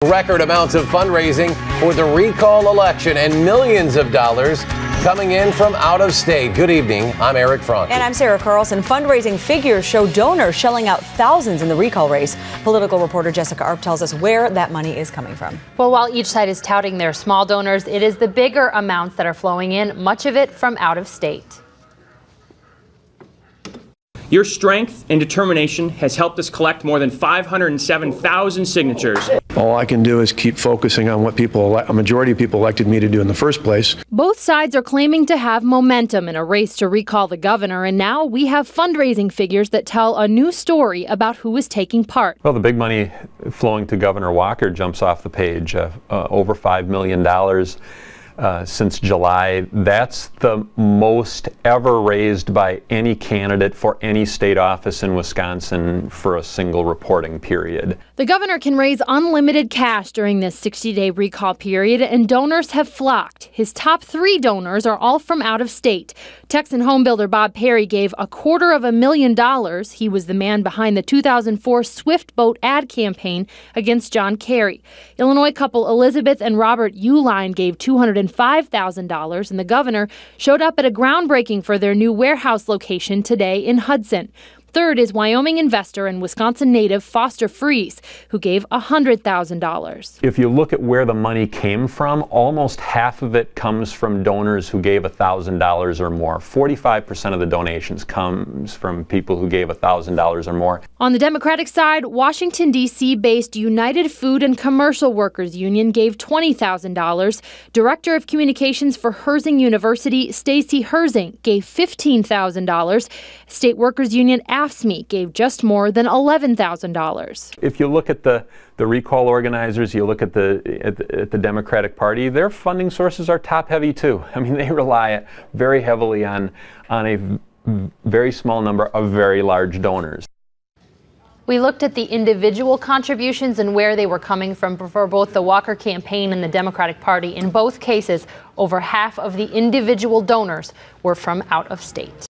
Record amounts of fundraising for the recall election and millions of dollars coming in from out of state. Good evening. I'm Eric Frank. And I'm Sarah Carlson. Fundraising figures show donors shelling out thousands in the recall race. Political reporter Jessica Arp tells us where that money is coming from. Well, while each side is touting their small donors, it is the bigger amounts that are flowing in, much of it from out of state. Your strength and determination has helped us collect more than 507,000 signatures. All I can do is keep focusing on what a majority of people elected me to do in the first place. Both sides are claiming to have momentum in a race to recall the governor, and now we have fundraising figures that tell a new story about who is taking part. Well, the big money flowing to Governor Walker jumps off the page, over $5 million. Since July. That's the most ever raised by any candidate for any state office in Wisconsin for a single reporting period. The governor can raise unlimited cash during this 60-day recall period, and donors have flocked. His top 3 donors are all from out of state. Texan homebuilder Bob Perry gave $250,000. He was the man behind the 2004 Swift Boat ad campaign against John Kerry. Illinois couple Elizabeth and Robert Uline gave $205,000, and the governor showed up at a groundbreaking for their new warehouse location today in Hudson. Third is Wyoming investor and Wisconsin native Foster Freese, who gave $100,000. If you look at where the money came from, almost half of it comes from donors who gave $1,000 or more. 45% of the donations comes from people who gave $1,000 or more. On the Democratic side, Washington, D.C.-based United Food and Commercial Workers Union gave $20,000. Director of Communications for Herzing University, Stacy Herzing, gave $15,000. State Workers Union AFSCME gave just more than $11,000. If you look at the recall organizers, you look at the Democratic Party, their funding sources are top-heavy too. I mean, they rely very heavily on a very small number of very large donors. We looked at the individual contributions and where they were coming from for both the Walker campaign and the Democratic Party. In both cases, over half of the individual donors were from out of state.